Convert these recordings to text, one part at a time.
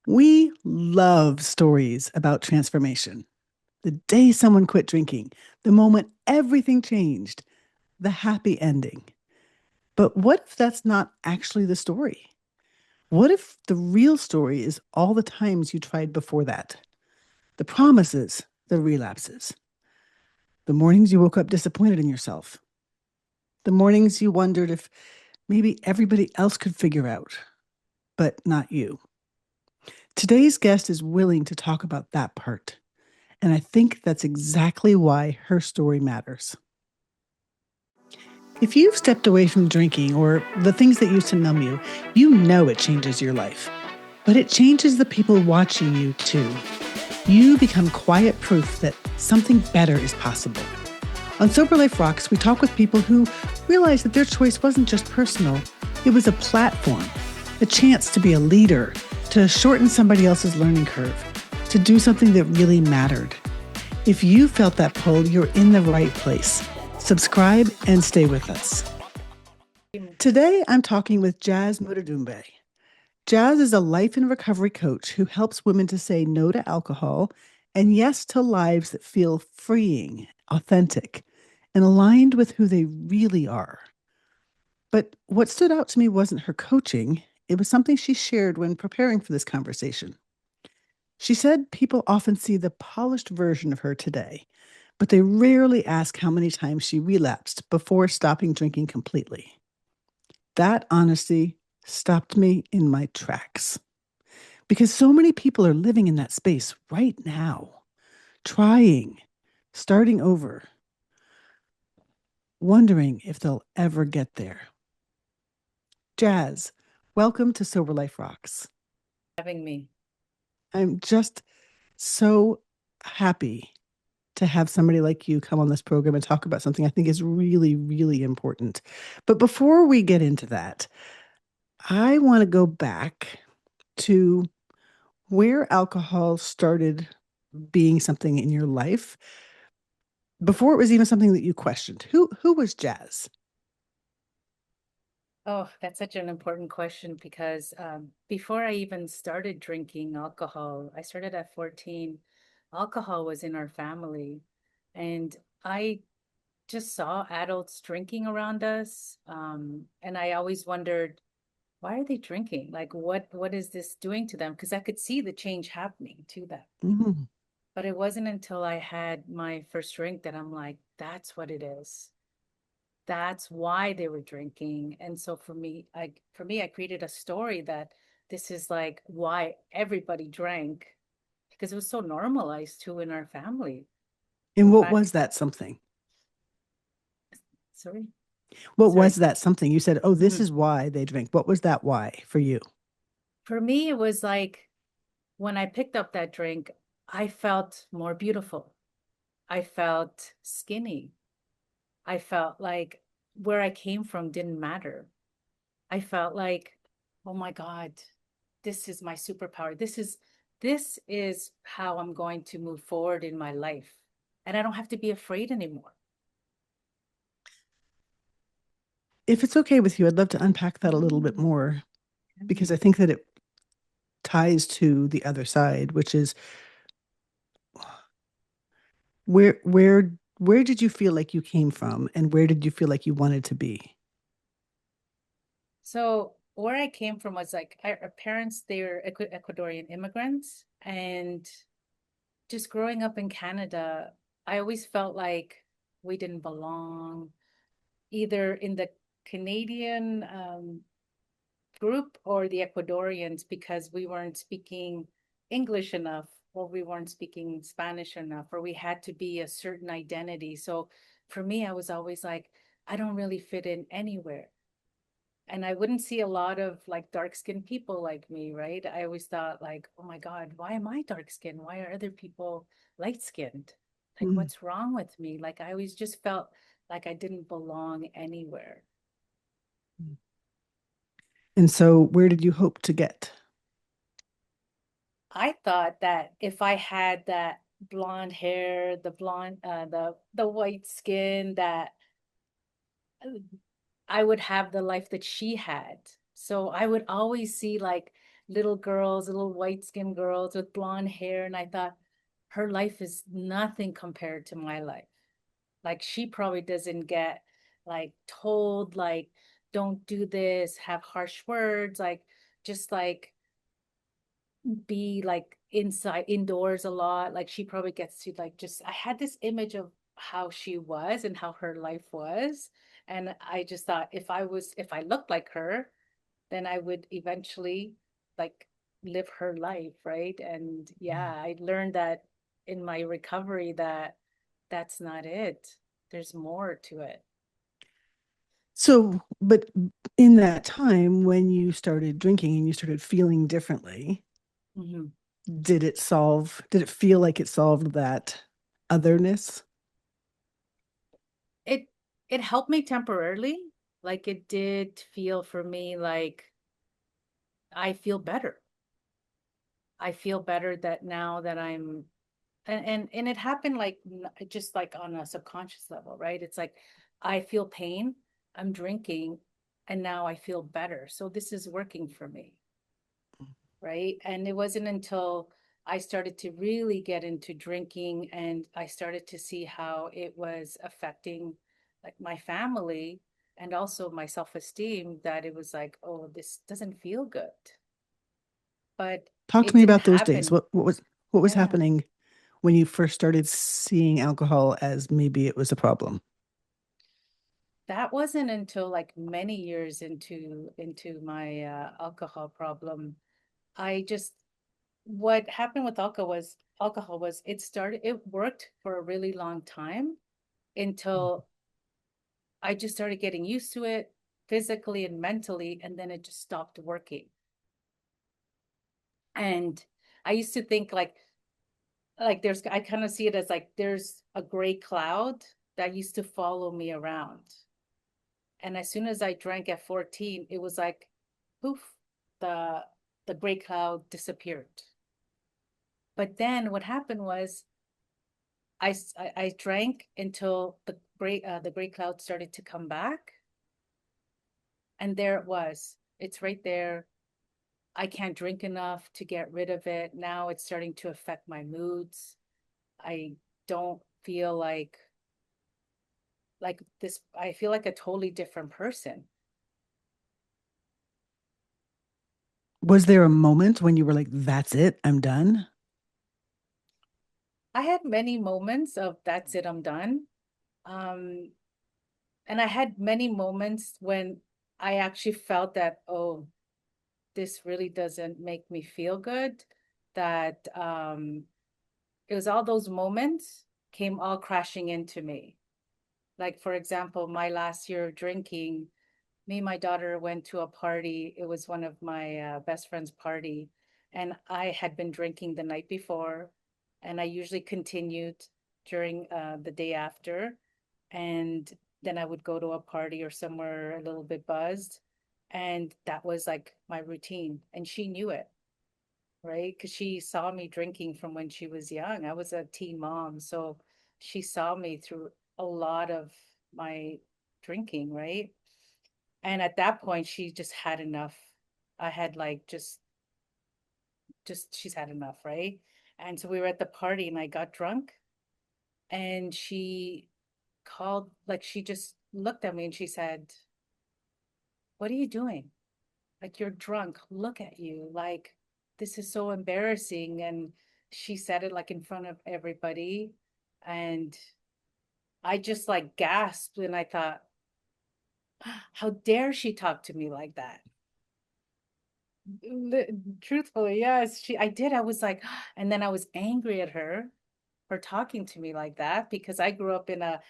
We love stories about transformation. The day someone quit drinking, the moment everything changed, the happy ending. But what if that's not actually the story? What if the real story is all the times you tried before that? The promises, the relapses, the mornings you woke up disappointed in yourself, the mornings you wondered if maybe everybody else could figure out, but not you. Today's guest is willing to talk about that part. And I think that's exactly why her story matters. If you've stepped away from drinking or the things that used to numb you, you know it changes your life. But it changes the people watching you too. You become quiet proof that something better is possible. On Sober Life Rocks, we talk with people who realize that their choice wasn't just personal, it was a platform, a chance to be a leader, to shorten somebody else's learning curve, to do something that really mattered. If you felt that pull, you're in the right place. Subscribe and stay with us. Today, I'm talking with Jaz Murudumbay. Jaz is a life and recovery coach who helps women to say no to alcohol and yes to lives that feel freeing, authentic, and aligned with who they really are. But what stood out to me wasn't her coaching, it was something she shared when preparing for this conversation. She said people often see the polished version of her today, but they rarely ask how many times she relapsed before stopping drinking completely. That honesty stopped me in my tracks because so many people are living in that space right now, trying, starting over, wondering if they'll ever get there. Jaz, welcome to Sober Life Rocks. Having me. I'm just so happy to have somebody like you come on this program and talk about something I think is really, really important. But before we get into that, I want to go back to where alcohol started being something in your life before it was even something that you questioned. Who was Jaz? Oh, that's such an important question because before I even started drinking alcohol, I started at 14. Alcohol was in our family, and I just saw adults drinking around us. And I always wondered, why are they drinking? Like, what is this doing to them? Because I could see the change happening to them. Mhm. But it wasn't until I had my first drink that I'm like, that's what it is. That's why they were drinking. And so for me I created a story that this is like why everybody drank because it was so normalized too in our family. And In what fact, was that something? sorry, What sorry. was that something? You said, oh, this Mhm. is why they drink. What was that why for you? For me it was like when I picked up that drink, I felt more beautiful. I felt skinny. I felt like where I came from didn't matter. I felt like, oh my God, this is my superpower. This is how I'm going to move forward in my life. And I don't have to be afraid anymore. If it's okay with you, I'd love to unpack that a little bit Mm. more because I think that it ties to the other side, which is where did you feel like you came from and where did you feel like you wanted to be? So where I came from was like our parents, they're Ecuadorian immigrants. And just growing up in Canada, I always felt like we didn't belong either in the Canadian group or the Ecuadorians because we weren't speaking English enough or we weren't speaking Spanish enough or we had to be a certain identity. So for me, I was always like, I don't really fit in anywhere. And I wouldn't see a lot of like dark skinned people like me, right? I always thought like, oh my God, why am I dark skinned? Why are other people light skinned? Like, Mm. what's wrong with me? Like, I always just felt like I didn't belong anywhere. And so where did you hope to get? I thought that if I had that blonde hair, the white skin, that I would have the life that she had. So I would always see like little girls, little white skinned girls with blonde hair. And I thought, her life is nothing compared to my life. Like she probably doesn't get like told like don't do this, have harsh words, like just like be like inside indoors a lot. Like she probably gets to like just I had this image of how she was and how her life was. And I just thought if I looked like her, then I would eventually like live her life, right? And yeah, I learned that in my recovery that that's not it. There's more to it. So, but in that time when you started drinking and you started feeling differently, Mhm. did it feel like it solved that otherness? It it helped me temporarily. Like it did feel for me like I feel better. I feel better that now that I'm and it happened like just like on a subconscious level, right? It's like I feel pain, I'm drinking, and now I feel better. So this is working for me, right? And it wasn't until I started to really get into drinking and I started to see how it was affecting like my family and also my self-esteem that it was like, oh, this doesn't feel good. But Talk to it me didn't about those days. happen. What was Yeah. happening when you first started seeing alcohol as maybe it was a problem? That wasn't until like many years into my alcohol problem. I just what happened with alcohol was it worked for a really long time until I just started getting used to it physically and mentally, and then it just stopped working. And I used to think like there's I kind of see it as like there's a gray cloud that used to follow me around. And as soon as I drank at 14, it was like poof, the the gray cloud disappeared. But then what happened was I drank until the gray cloud started to come back, and there it was. It's right there. I can't drink enough to get rid of it. Now it's starting to affect my moods. I don't feel like this. I feel like a totally different person. Was there a moment when you were like, that's it, I'm done? I had many moments of that's it, I'm done. Um, and I had many moments when I actually felt that, oh, this really doesn't make me feel good. That it was all those moments came all crashing into me. Like, for example, my last year of drinking, me and my daughter went to a party. It was one of my best friend's party, and I had been drinking the night before, and I usually continued during the day after, and then I would go to a party or somewhere a little bit buzzed, and that was like my routine, and she knew it, right? Because she saw me drinking from when she was young. I was a teen mom, so she saw me through a lot of my drinking, right? And at that point, she just had enough. I had like just she's had enough, right? And so we were at the party and I got drunk and she called, like she just looked at me and she said, "What are you doing? Like you're drunk. Look at you. Like this is so embarrassing." And she said it like in front of everybody. And I just like gasped and I thought, how dare she talk to me like that? Truthfully, yes, I did. I was like, and then I was angry at her for talking to me like that because I grew up in a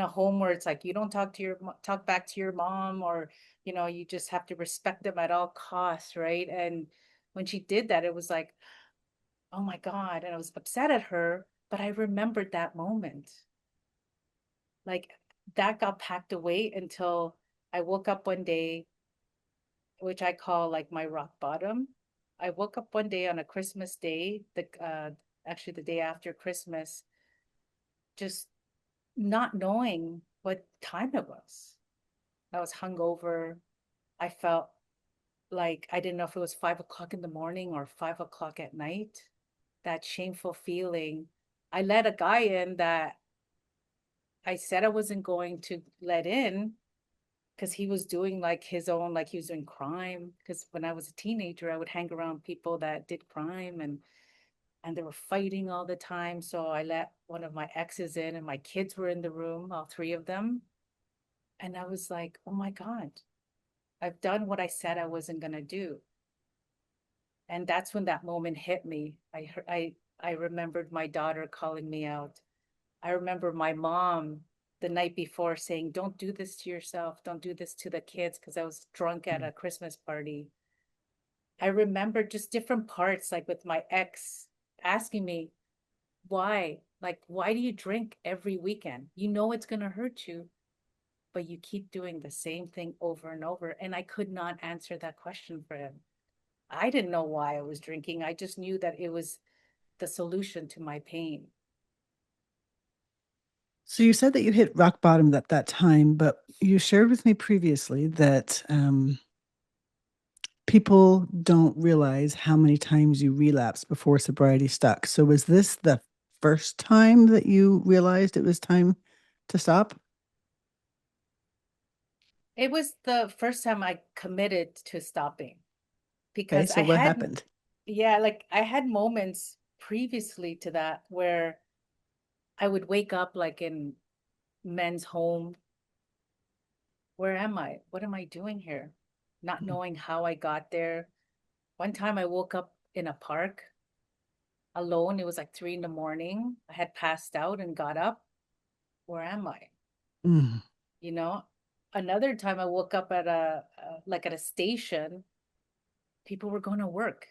home where it's like you don't talk back to your mom, or you just have to respect them at all costs, right? And when she did that, it was like, oh my God, and I was upset at her, but I remembered that moment. Like that got packed away until I woke up one day, which I call like my rock bottom. I woke up one day on a Christmas day, actually the day after Christmas, just not knowing what time it was. I was hungover. I felt like I didn't know if it was 5 o'clock in the morning or 5 o'clock at night. That shameful feeling. I let a guy in that I said I wasn't going to let in because he was doing like his own, like he was doing crime. Because when I was a teenager, I would hang around people that did crime, and they were fighting all the time. So I let one of my exes in, and my kids were in the room, all three of them. And I was like, oh my God, I've done what I said I wasn't going to do. And that's when that moment hit me. I remembered my daughter calling me out. I remember my mom the night before saying, don't do this to yourself. Don't do this to the kids, because I was drunk at a Christmas party. I remember just different parts, like with my ex asking me, why? Like, why do you drink every weekend? You know it's going to hurt you, but you keep doing the same thing over and over. And I could not answer that question for him. I didn't know why I was drinking. I just knew that it was the solution to my pain. So you said that you hit rock bottom at that time, but you shared with me previously that people don't realize how many times you relapse before sobriety stuck. So was this the first time that you realized it was time to stop? It was the first time I committed to stopping Okay, because so what happened? yeah, like I had moments previously to that where I would wake up like in men's home. Where am I? What am I doing here? Not knowing how I got there. One time I woke up in a park alone. It was like 3 in the morning. I had passed out and got up. Where am I? Mm. You know, another time I woke up at like at a station. People were going to work.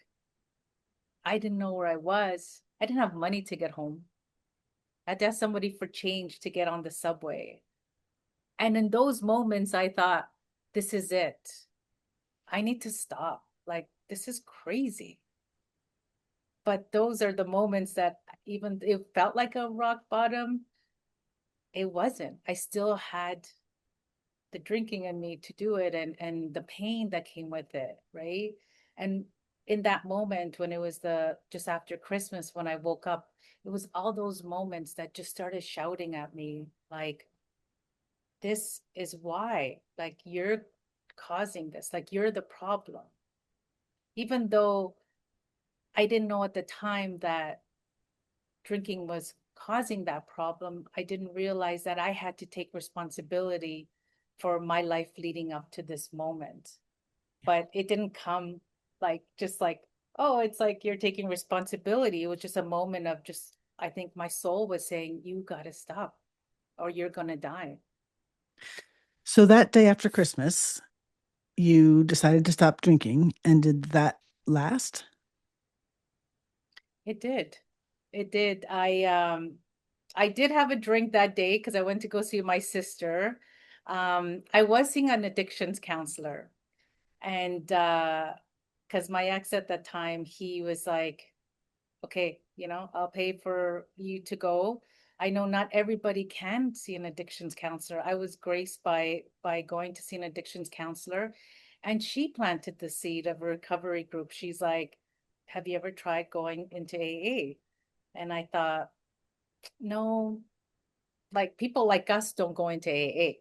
I didn't know where I was. I didn't have money to get home. I had to ask somebody for change to get on the subway. And in those moments, I thought, this is it. I need to stop. Like, this is crazy. But those are the moments that even it felt like a rock bottom, it wasn't. I still had the drinking in me to do it, and the pain that came with it, right? And in that moment when it was the just after Christmas when I woke up, it was all those moments that just started shouting at me like, this is why, like you're causing this, like you're the problem. Even though I didn't know at the time that drinking was causing that problem, I didn't realize that I had to take responsibility for my life leading up to this moment. But it didn't come like just like, oh, it's like you're taking responsibility. It was just a moment of just, I think my soul was saying, you got to stop or you're going to die. So that day after Christmas, you decided to stop drinking, and did that last? It did. It did. I did have a drink that day because I went to go see my sister. I was seeing an addictions counselor, and because my ex at that time, he was like, okay, I'll pay for you to go. I know not everybody can see an addictions counselor. I was graced by going to see an addictions counselor, and she planted the seed of a recovery group. She's like, have you ever tried going into AA? And I thought, no, like people like us don't go into AA,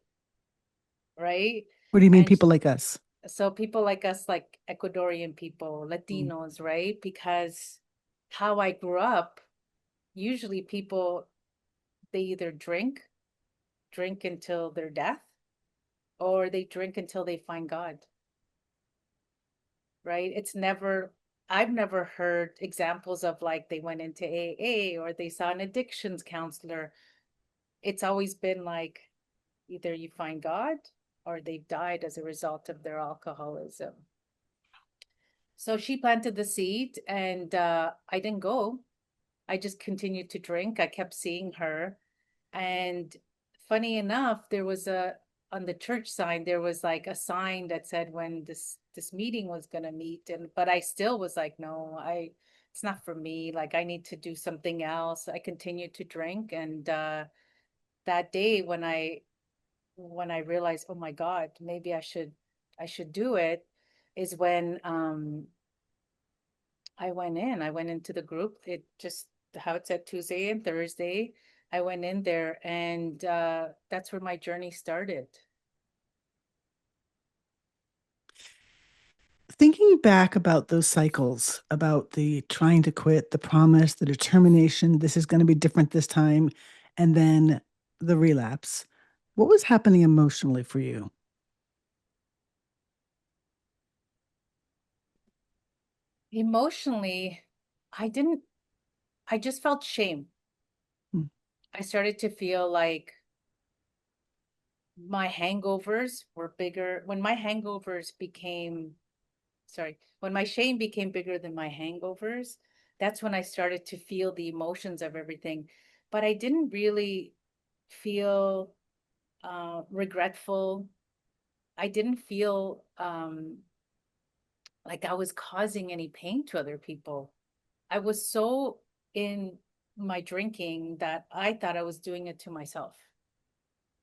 right? What do you mean, And people like us? so people like us, like Ecuadorian people, Mm. Latinos, right? Because how I grew up, usually people, they either drink until their death, or they drink until they find God, right? I've never heard examples of like they went into AA or they saw an addictions counselor. It's always been like either you find God or they've died as a result of their alcoholism. So she planted the seed, and I didn't go. I just continued to drink. I kept seeing her. And funny enough, there was a on the church sign, there was like a sign that said when this meeting was gonna meet. And but I still was like, no, it's not for me. Like I need to do something else. I continued to drink. And that day when I realized, oh my God, maybe I should do it. is when I went into the group. It just how it said Tuesday and Thursday. I went in there, and that's where my journey started. Thinking back about those cycles, about the trying to quit, the promise, the determination, this is going to be different this time, and then the relapse, what was happening emotionally for you? Emotionally, I didn't, I just felt shame. Hmm. I started to feel like my hangovers were bigger. When my hangovers became, sorry, when my shame became bigger than my hangovers, that's when I started to feel the emotions of everything. But I didn't really feel regretful. I didn't feel like I was causing any pain to other people. I was so in my drinking that I thought I was doing it to myself,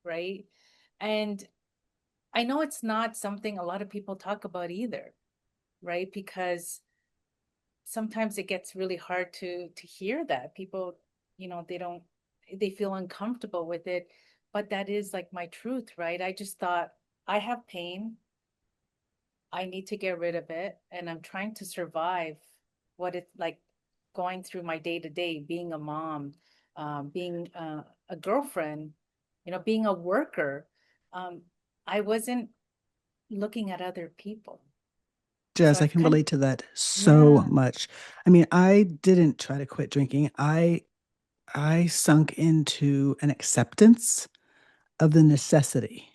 right? And I know it's not something a lot of people talk about either, right? Because sometimes it gets really hard to hear that. People, they don't they feel uncomfortable with it, but that is like my truth, right? I just thought I have pain. I need to get rid of it, and I'm trying to survive what it's like going through my day to day, being a mom, being a girlfriend, being a worker. Um, I wasn't looking at other people. So Jazz, I I've can kind of, relate to that so yeah, much. I mean, I didn't try to quit drinking. I sunk into an acceptance of the necessity.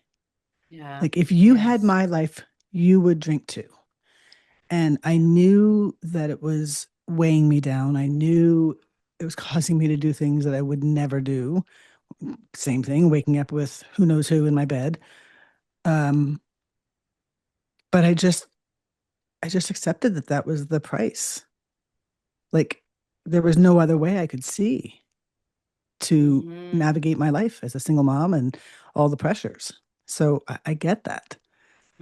yeah, Like if you had yes. my life, you would drink too. And I knew that it was weighing me down. I knew it was causing me to do things that I would never do. Same thing, waking up with who knows who in my bed. Um, but I just accepted that that was the price. Like there was no other way I could see to Mm-hmm. navigate my life as a single mom and all the pressures. So I get that.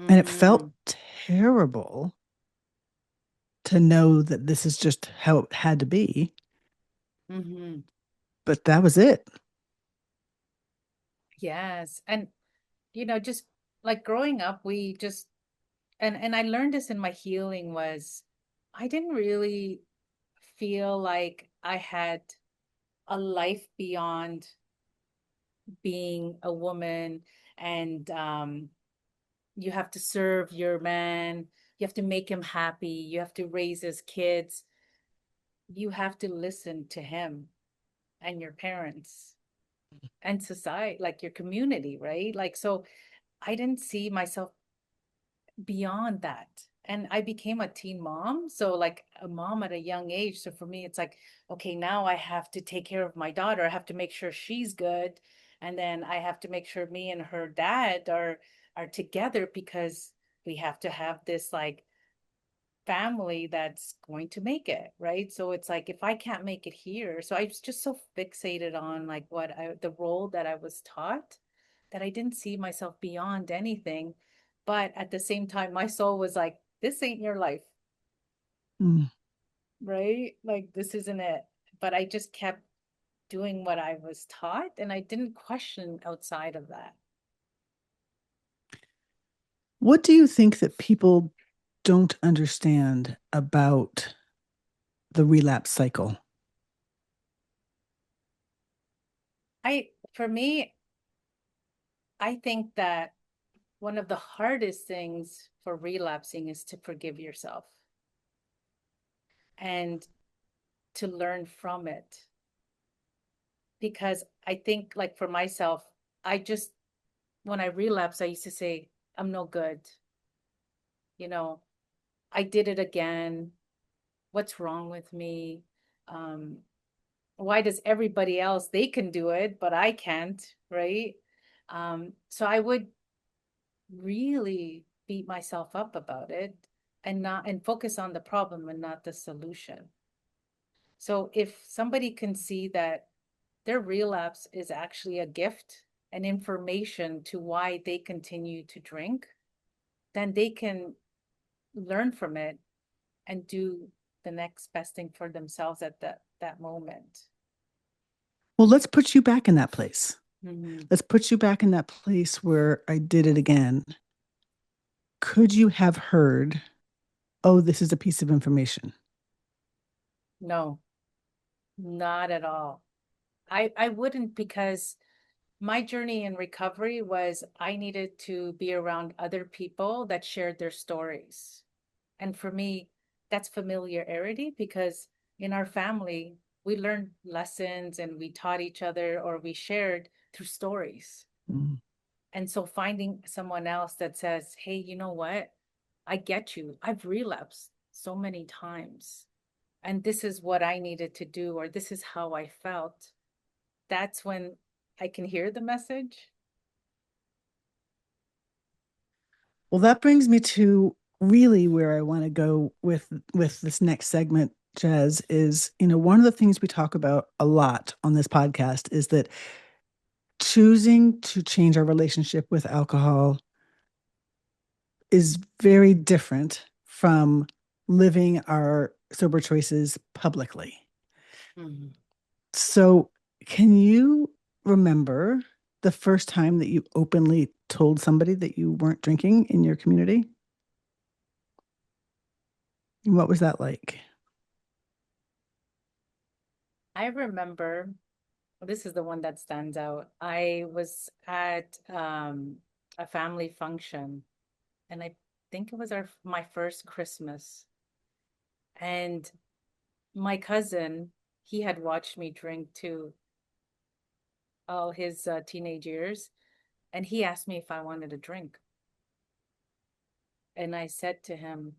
And it Mm-hmm. felt terrible to know that this is just how it had to be. Mm-hmm. But that was it. Yes. And just like growing up, we just and I learned this in my healing was I didn't really feel like I had a life beyond being a woman, and you have to serve your man, you have to make him happy, you have to raise his kids, you have to listen to him and your parents and society, like your community, right? Like, so I didn't see myself beyond that. And I became a teen mom. So, like a mom at a young age. So, for me, it's like, okay, now I have to take care of my daughter. I have to make sure she's good. And then I have to make sure me and her dad are together because we have to have this like family that's going to make it, right? So it's like if I can't make it here, so I was just so fixated on like the role that I was taught that I didn't see myself beyond anything. But at the same time, my soul was like, this ain't your life, Mm. right? Like this isn't it. But I just kept doing what I was taught and I didn't question outside of that. What do you think that people don't understand about the relapse cycle? For me, I think that one of the hardest things for relapsing is to forgive yourself and to learn from it. Because I think, like for myself, I just, when I relapsed, I used to say, I'm no good. You know, I did it again. What's wrong with me? Um, why does everybody else, they can do it, but I can't, right? So I would really beat myself up about it and focus on the problem and not the solution. So if somebody can see that their relapse is actually a gift and information to why they continue to drink, then they can learn from it and do the next best thing for themselves at that moment. Well, let's put you back in that place. Mhm. Let's put you back in that place where I did it again. Could you have heard, oh, this is a piece of information? No, not at all. I wouldn't, because my journey in recovery was I needed to be around other people that shared their stories. And for me, that's familiarity, because in our family, we learned lessons and we taught each other, or we shared through stories. Mm. And so finding someone else that says, hey, you know what? I get you. I've relapsed so many times. And this is what I needed to do, or this is how I felt. That's when I can hear the message. Well, that brings me to really where I want to go with this next segment, Jazz, is, one of the things we talk about a lot on this podcast is that choosing to change our relationship with alcohol is very different from living our sober choices publicly. Mhm. So, can you remember the first time that you openly told somebody that you weren't drinking in your community? And what was that like? I remember, this is the one that stands out. I was at a family function, and I think it was my first Christmas. And my cousin, he had watched me drink too, all his teenage years, and he asked me if I wanted a drink. And I said to him,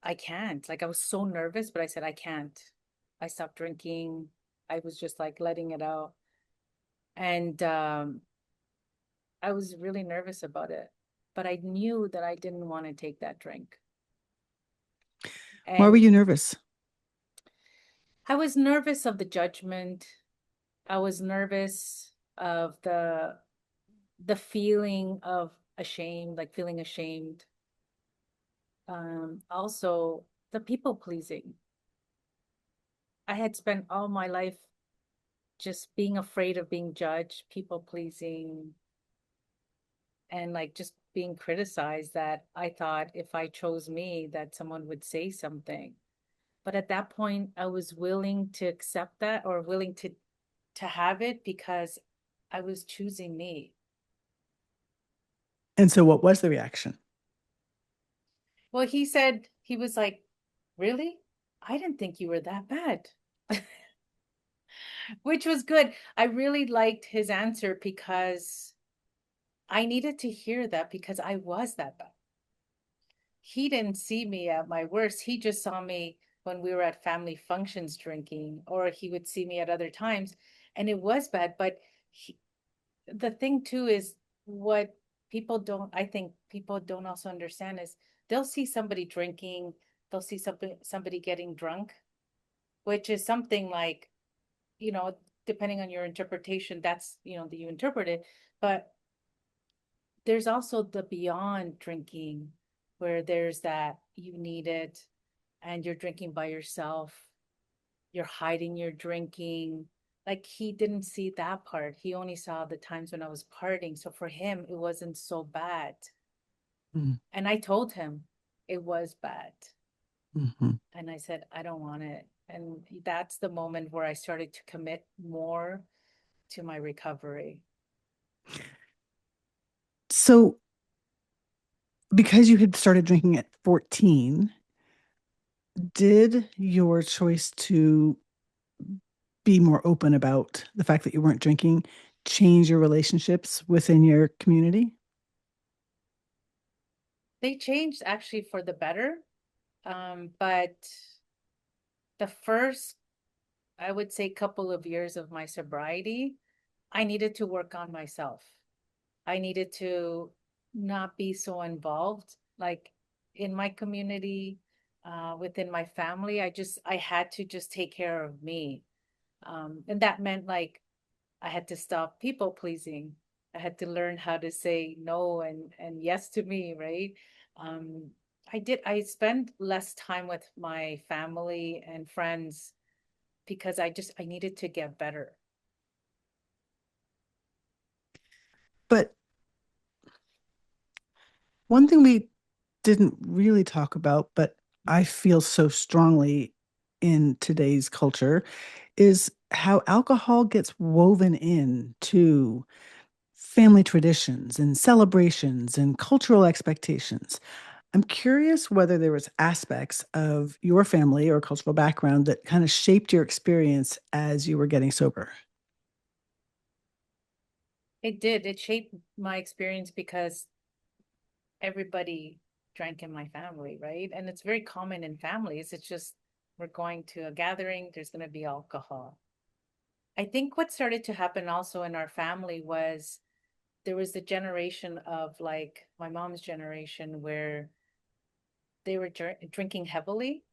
I can't. Like, I was so nervous, but I said, I can't. I stopped drinking. I was just like letting it out. And I was really nervous about it, but I knew that I didn't want to take that drink. Why were And you nervous? I was nervous of the judgment. I was nervous of the feeling of ashamed, like feeling ashamed. Also the people pleasing. I had spent all my life just being afraid of being judged, people pleasing, and like just being criticized, that I thought if I chose me that someone would say something. But at that point I was willing to accept that, or willing to have it, because I was choosing me. And so, what was the reaction? Well, he said, he was like, really? I didn't think you were that bad. Which was good. I really liked his answer, because I needed to hear that, because I was that bad. He didn't see me at my worst. He just saw me when we were at family functions drinking, or he would see me at other times, and it was bad. But the thing too is, what I think people don't also understand is, they'll see somebody drinking, they'll see somebody getting drunk, which is something like, you know, depending on your interpretation, that's, that you interpret it. But there's also the beyond drinking, where there's that you need it and you're drinking by yourself, you're hiding your drinking. Like, he didn't see that part. He only saw the times when I was partying. So for him, it wasn't so bad. Mm. And I told him it was bad. Mhm. And I said, I don't want it. And that's the moment where I started to commit more to my recovery. So, because you had started drinking at 14, did your choice to be more open about the fact that you weren't drinking change your relationships within your community? They changed actually for the better. But the first, I would say, couple of years of my sobriety, I needed to work on myself. I needed to not be so involved, like in my community, within my family. I had to just take care of me. And that meant like I had to stop people pleasing. I had to learn how to say no and yes to me, right? Um, I spend less time with my family and friends because I needed to get better. But one thing we didn't really talk about, but I feel so strongly in today's culture, is how alcohol gets woven into family traditions and celebrations and cultural expectations. I'm curious whether there was aspects of your family or cultural background that kind of shaped your experience as you were getting sober. It did. It shaped my experience because everybody drank in my family, right? And it's very common in families. It's just we're going to a gathering, there's going to be alcohol. I think what started to happen also in our family was there was the generation of like my mom's generation where they were drinking heavily.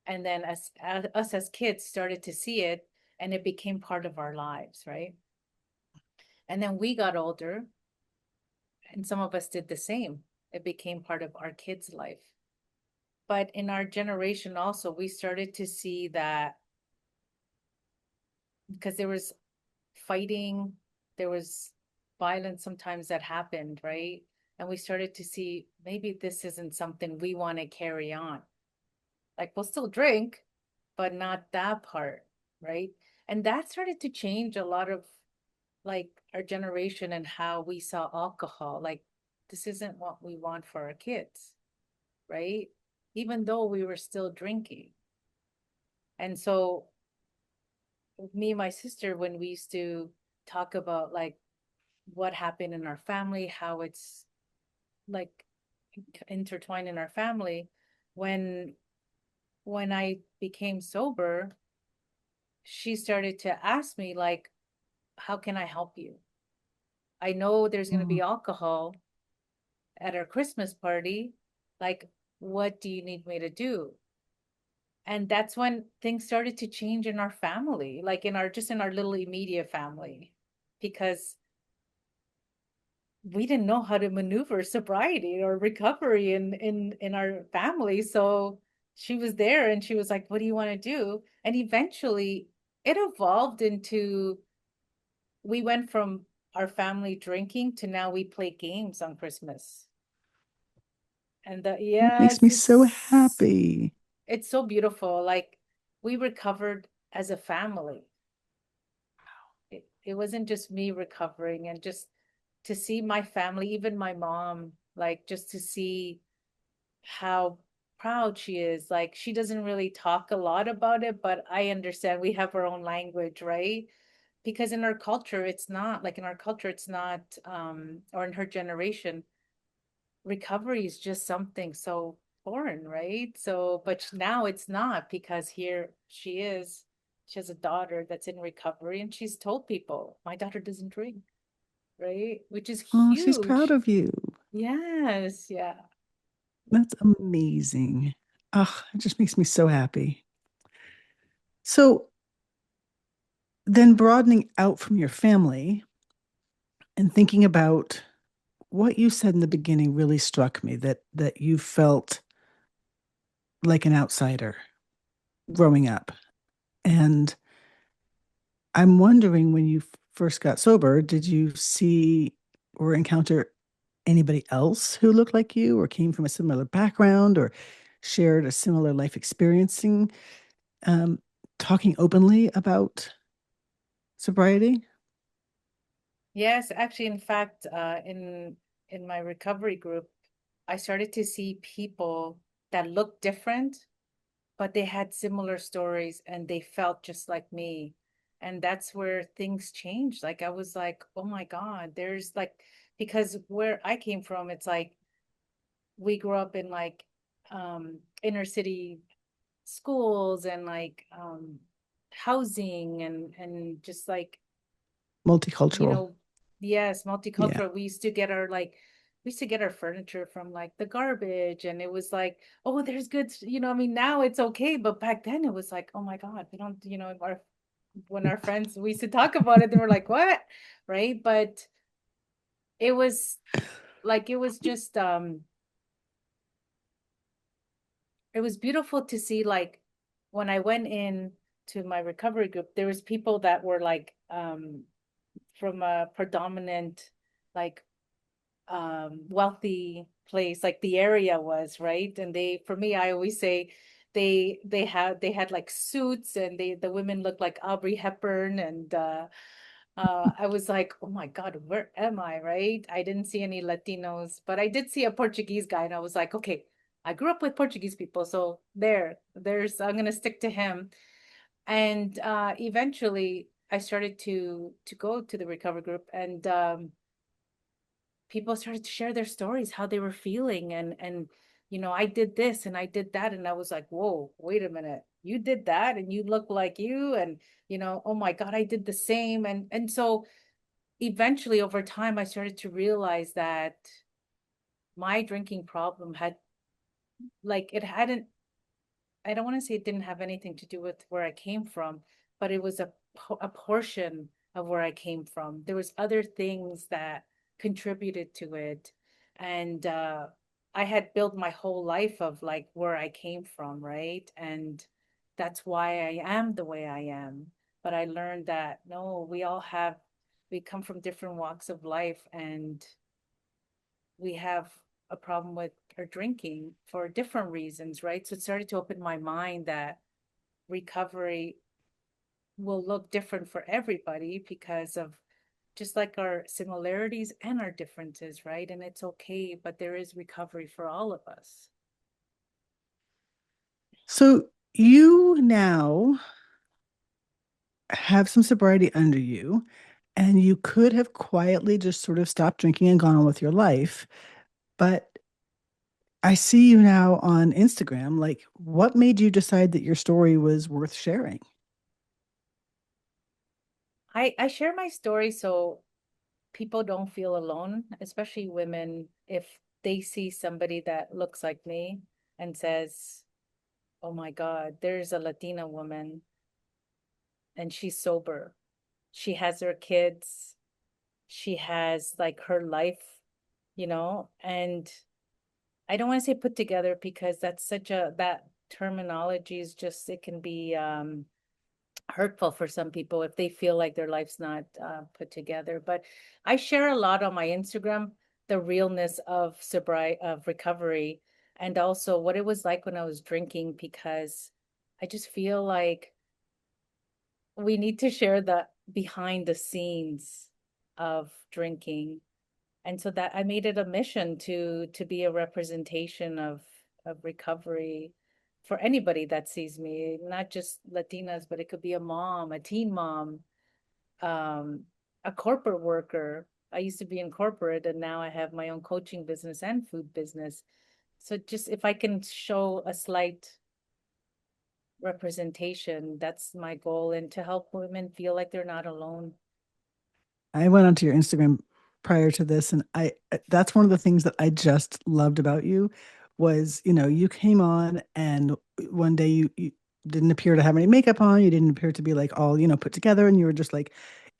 And then us as kids started to see it and it became part of our lives, right? And then we got older and some of us did the same. It became part of our kids' life. But in our generation also, we started to see that because there was fighting, there was violence sometimes that happened, right? And we started to see maybe this isn't something we want to carry on. Like we'll still drink, but not that part, right? And that started to change a lot of like our generation and how we saw alcohol. Like this isn't what we want for our kids, right? Even though we were still drinking. And so me and my sister, when we used to talk about like what happened in our family, how it's like intertwined in our family, when when I became sober, she started to ask me like, how can I help you? I know there's going to be Mm. alcohol at our Christmas party. Like, what do you need me to do? And that's when things started to change in our family, like in our just in our little immediate family, because we didn't know how to maneuver sobriety or recovery in our family. So she was there and she was like, what do you want to do? And eventually it evolved into we went from our family drinking to now we play games on Christmas. And That makes me yes, so happy. it's so beautiful. Like we recovered as a family. It wasn't just me recovering and just to see my family, even my mom, like just to see how proud she is. Like she doesn't really talk a lot about it, but I understand we have our own language, right? Because in our culture, it's not like in our culture, it's not, or in her generation, recovery is just something so foreign, right? So, but now it's not because here she is. She has a daughter that's in recovery and she's told people, my daughter doesn't drink, right? Which is Oh, she's proud huge. of you. Yes, yeah. That's amazing. Oh, it just makes me so happy. So then broadening out from your family and thinking about what you said in the beginning really struck me that you felt like an outsider growing up. And I'm wondering when you first got sober, did you see or encounter anybody else who looked like you or came from a similar background or shared a similar life experiencing, um, talking openly about sobriety? Yes, actually, in fact, in my recovery group, I started to see people that looked different, but they had similar stories and they felt just like me. And that's where things changed. Like I was like, oh my God, there's like because where I came from, it's like we grew up in like inner city schools and like housing and just like you Multicultural. know, yes, Yeah. multicultural. We used to get our furniture from like the garbage, and it was like, oh, there's good, I mean, now it's okay, but back then it was like, oh my God, we don't, our when our friends we used to talk about it, they were like, what? Right? But it was like it was just it was beautiful to see, like, when I went in to my recovery group, there was people that were like from a predominant, like, wealthy place, like the area was, right? And they, for me, I always say they had like suits, and the women looked like Aubrey Hepburn, and I was like, oh my God, where am I, right? I didn't see any Latinos, but I did see a Portuguese guy, and I was like, okay, I grew up with Portuguese people, so there's I'm gonna stick to him. And eventually I started to go to the recovery group, and people started to share their stories, how they were feeling, and I did this and I did that, and I was like, whoa, wait a minute, you did that and you look like you, and oh my God, I did the same. And so eventually over time I started to realize that my drinking problem had, like, it hadn't, I don't want to say it didn't have anything to do with where I came from, but it was a portion of where I came from. There was other things that contributed to it. And I had built my whole life of like where I came from, right? And that's why I am the way I am. But I learned that no, we come from different walks of life, and we have a problem with our drinking for different reasons, right? So it started to open my mind that recovery will look different for everybody because of just like our similarities and our differences, right? And it's okay, but there is recovery for all of us. So you now have some sobriety under you, and you could have quietly just sort of stopped drinking and gone on with your life. But I see you now on Instagram. Like, what made you decide that your story was worth sharing? I share my story so people don't feel alone, especially women, if they see somebody that looks like me and says, oh my God, there's a Latina woman and she's sober. She has her kids. She has like her life, and I don't want to say put together because that terminology is just, it can be hurtful for some people if they feel like their life's not put together. But I share a lot on my Instagram, the realness of sobriety, of recovery, and also what it was like when I was drinking, because I just feel like we need to share the behind the scenes of drinking. And so that I made it a mission to be a representation of recovery for anybody that sees me, not just Latinas, but it could be a mom, a teen mom, um, a corporate worker. I used to be in corporate, and now I have my own coaching business and food business. So just if I can show a slight representation, that's my goal, and to help women feel like they're not alone. I went onto your Instagram prior to this, and I that's one of the things that I just loved about you was, you came on and one day you didn't appear to have any makeup on, you didn't appear to be like all, put together, and you were just like,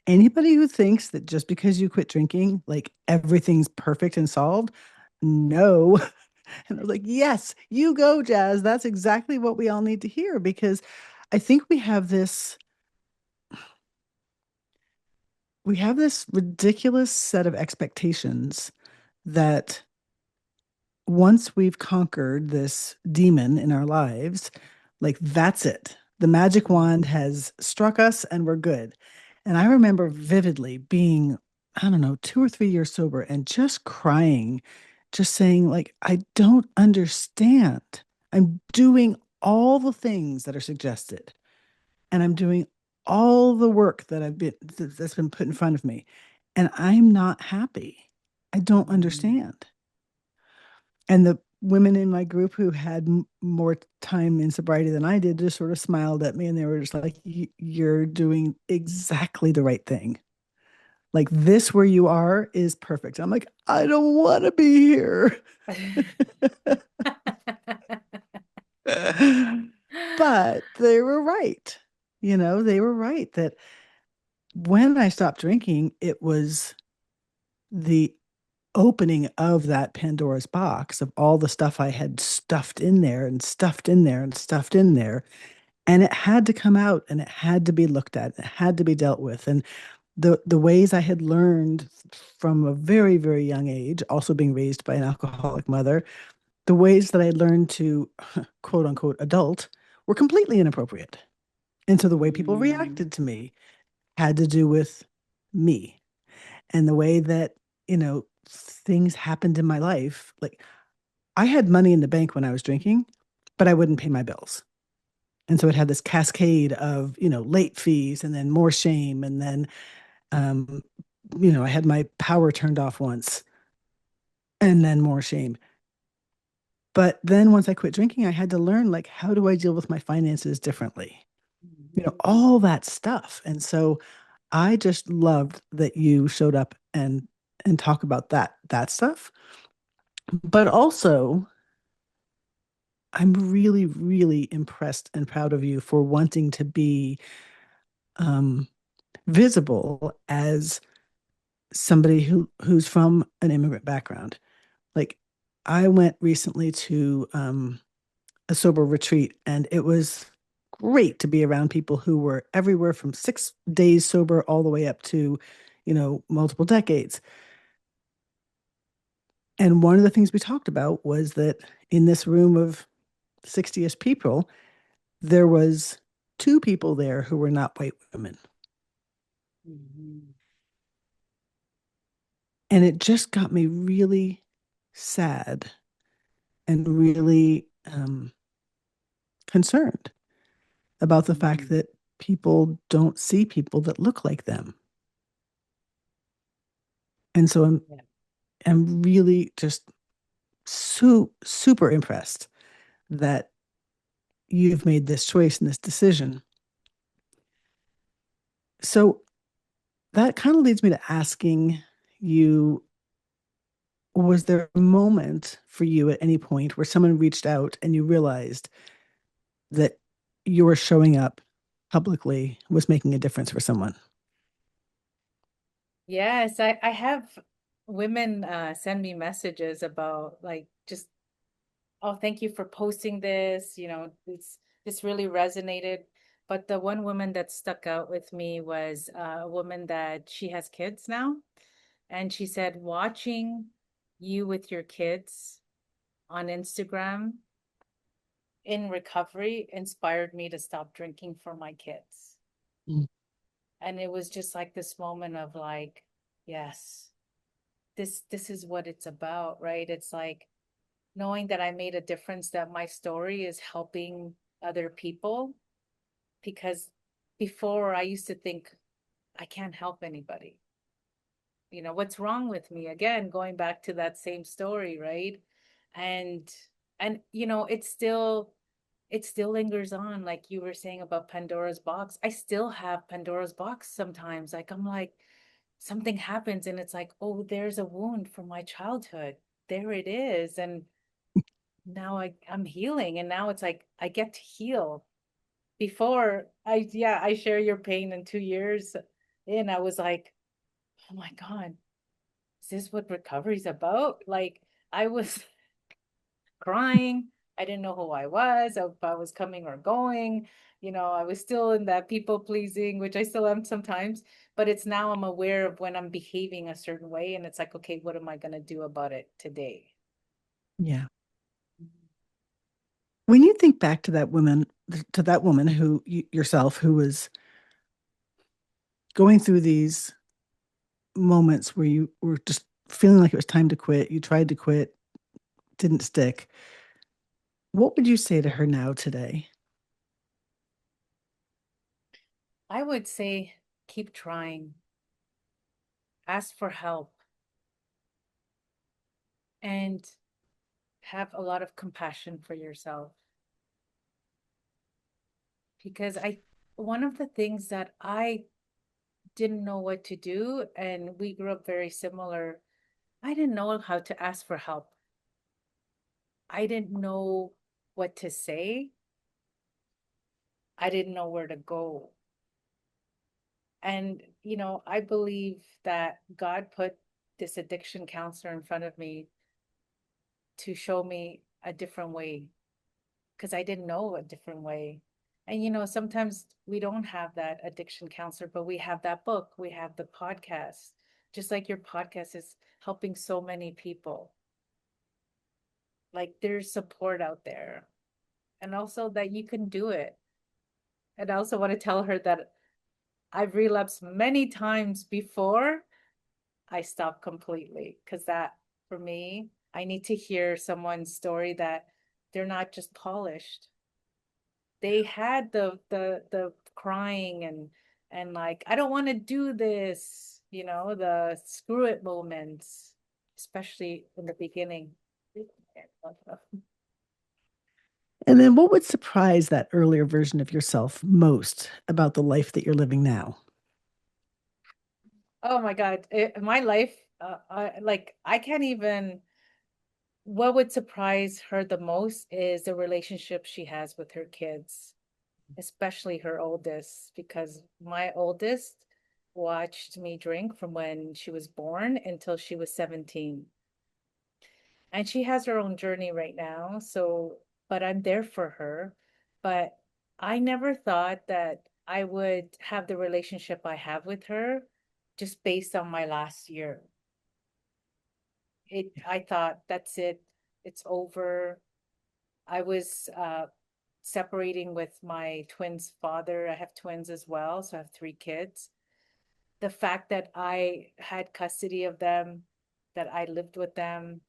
anybody who thinks that just because you quit drinking, like everything's perfect and solved, no. And I was like, yes, you go, Jazz. That's exactly what we all need to hear because I think we have this ridiculous set of expectations that once we've conquered this demon in our lives, like that's it. The magic wand has struck us and we're good. And I remember vividly being, I don't know, 2 or 3 years sober and just crying, just saying, like, I don't understand. I'm doing all the things that are suggested, and I'm doing all the work that's been put in front of me, and I'm not happy. I don't Mm. understand. And the women in my group who had more time in sobriety than I did just sort of smiled at me, and they were just like, You're doing exactly the right thing. Like, this where you are is perfect." I'm like, I don't want to be here. But they were right. They were right that when I stopped drinking, it was the opening of that Pandora's box of all the stuff I had stuffed in there and stuffed in there and stuffed in there. And it had to come out and it had to be looked at. It had to be dealt with. And the ways I had learned from a very, very young age, also being raised by an alcoholic mother, the ways that I learned to quote unquote adult were completely inappropriate. And so the way people Mm, reacted to me had to do with me and the way that, things happened in my life. Like I had money in the bank when I was drinking, but I wouldn't pay my bills. And so it had this cascade of, late fees and then more shame. And then, um, I had my power turned off once and then more shame. But then once I quit drinking, I had to learn, like, how do I deal with my finances differently? All that stuff. And so I just loved that you showed up and talk about that stuff. But also, I'm really, really impressed and proud of you for wanting to be um, visible as somebody who's from an immigrant background. Like I went recently to a sober retreat, and it was great to be around people who were everywhere from 6 days sober all the way up to, multiple decades. And one of the things we talked about was that in this room of 60ish people, there was two people there who were not white women. mhm. And it just got me really sad and really concerned about the fact Mhm. that people don't see people that look like them. And so Yeah. I'm really just super impressed that you've made this choice and this decision. So that kind of leads me to asking you, was there a moment for you at any point where someone reached out and you realized that your showing up publicly was making a difference for someone? Yes, I have women send me messages about like just, oh, thank you for posting this. This really resonated. But the one woman that stuck out with me was a woman that she has kids now. And she said, watching you with your kids on Instagram in recovery inspired me to stop drinking for my kids. Mm. And it was just like this moment of like, yes, this is what it's about, right? It's like knowing that I made a difference, that my story is helping other people. Because before I used to think I can't help anybody. What's wrong with me? Again, going back to that same story, right? And it still lingers on, like you were saying about Pandora's box. I still have Pandora's box sometimes. Like I'm like, something happens and it's like, oh, there's a wound from my childhood. There it is. And now I'm healing. And now it's like I get to heal. Before I share your pain, in 2 years in, I was like, oh my God, is this what recovery is about? Like I was crying. I didn't know who I was, if I was coming or going. I was still in that people pleasing, which I still am sometimes, but it's now I'm aware of when I'm behaving a certain way. And it's like, okay, what am I going to do about it today? Yeah. When you think back to that woman who yourself, who was going through these moments where you were just feeling like it was time to quit, you tried to quit, didn't stick. What would you say to her now today? I would say keep trying, ask for help, and have a lot of compassion for yourself. Because one of the things that I didn't know what to do, and we grew up very similar, I didn't know how to ask for help. I didn't know what to say. I didn't know where to go. And, I believe that God put this addiction counselor in front of me to show me a different way because I didn't know a different way. And sometimes we don't have that addiction counselor, but we have that book, we have the podcast. Just like your podcast is helping so many people. Like there's support out there. And also that you can do it. And I also want to tell her that I've relapsed many times before I stopped completely. Because that, for me, I need to hear someone's story that they're not just polished. They had the crying and like, I don't want to do this, the screw it moments, especially in the beginning. And then what would surprise that earlier version of yourself most about the life that you're living now? Oh my God. My life, I can't even, what would surprise her the most is the relationship she has with her kids, especially her oldest, because my oldest watched me drink from when she was born until she was 17. And she has her own journey right now. So, but I'm there for her. But I never thought that I would have the relationship I have with her just based on my last year. I thought that's it. It's over. I was separating with my twins' father. I have twins as well, so I have three kids. The fact that I had custody of them, that I lived with them,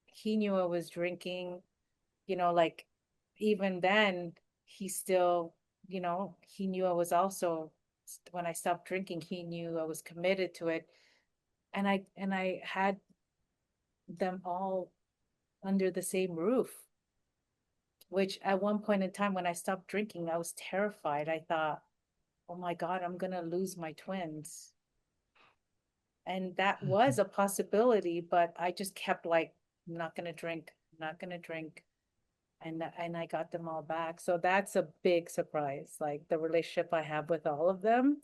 he knew I was drinking, like even then, he still, he knew I was also, when I stopped drinking, he knew I was committed to it. And I had them all under the same roof, which at one point in time when I stopped drinking, I was terrified. I thought, oh my God, I'm gonna lose my twins. And that was a possibility, but I just kept like, I'm not gonna drink, I'm not gonna drink. And I got them all back. So that's a big surprise. Like the relationship I have with all of them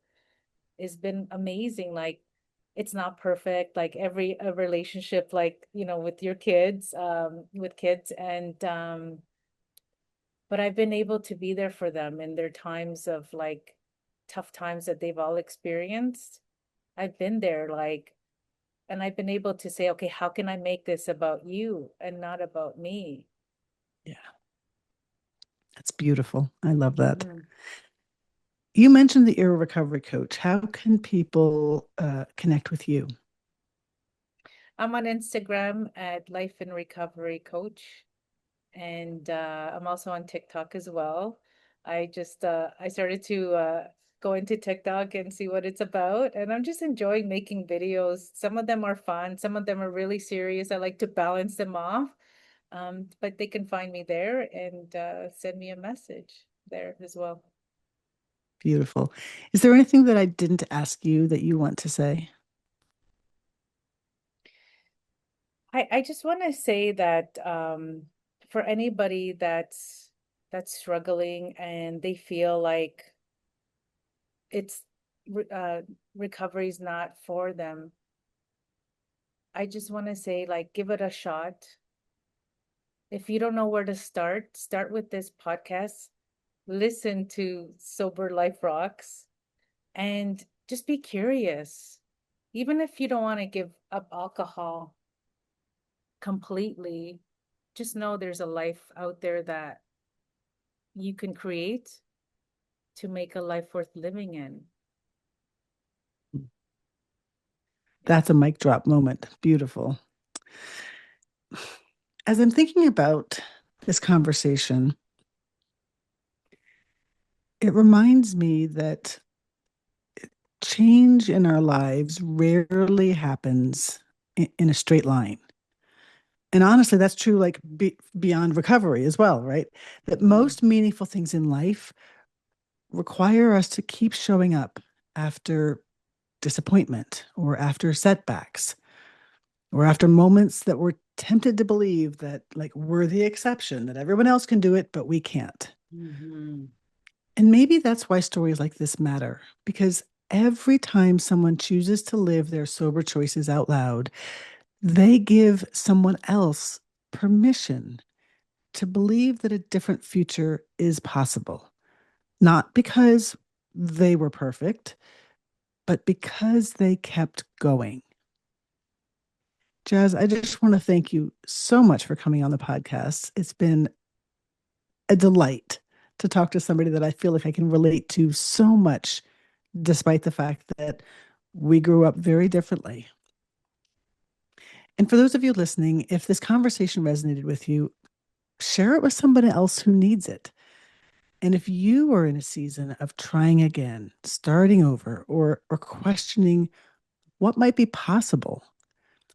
has been amazing. Like it's not perfect, like every a relationship, like with your kids, with kids, and but I've been able to be there for them in their times of like tough times that they've all experienced. I've been there, like, and I've been able to say, okay, how can I make this about you and not about me? Yeah, that's beautiful. I love that. Mhm. You mentioned the Era Recovery Coach. How can people connect with you? I'm on Instagram at Life and Recovery Coach, and I'm also on TikTok as well. I started to go into TikTok and see what it's about, and I'm just enjoying making videos. Some of them are fun, some of them are really serious. I like to balance them off. But they can find me there and send me a message there as well. Beautiful. Is there anything that I didn't ask you that you want to say? I just want to say that for anybody that's struggling and they feel like it's recovery is not for them, I just want to say, like, give it a shot. If you don't know where to start with this podcast, listen to Sober Life Rocks, and just be curious. Even if you don't want to give up alcohol completely, just know there's a life out there that you can create to make a life worth living in. Yeah. That's a mic drop moment. Beautiful. As I'm thinking about this conversation, it reminds me that change in our lives rarely happens in a straight line. And honestly, that's true like beyond recovery as well, right? That Mm. most meaningful things in life require us to keep showing up after disappointment or after setbacks or after moments that we're tempted to believe that like we're the exception, that everyone else can do it, but we can't. Mhm. And maybe that's why stories like this matter, because every time someone chooses to live their sober choices out loud, they give someone else permission to believe that a different future is possible, not because they were perfect, but because they kept going. Jazz, I just want to thank you so much for coming on the podcast. It's been a delight to talk to somebody that I feel like I can relate to so much, despite the fact that we grew up very differently. And for those of you listening, if this conversation resonated with you, share it with somebody else who needs it. And if you are in a season of trying again, starting over, or questioning what might be possible,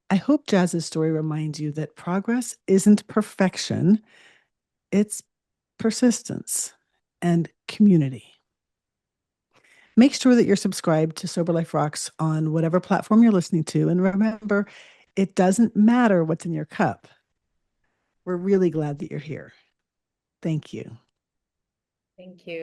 I hope Jazz's story reminds you that progress isn't perfection, it's persistence and community. Make sure that you're subscribed to Sober Life Rocks on whatever platform you're listening to. And remember, it doesn't matter what's in your cup. We're really glad that you're here. Thank you. Thank you.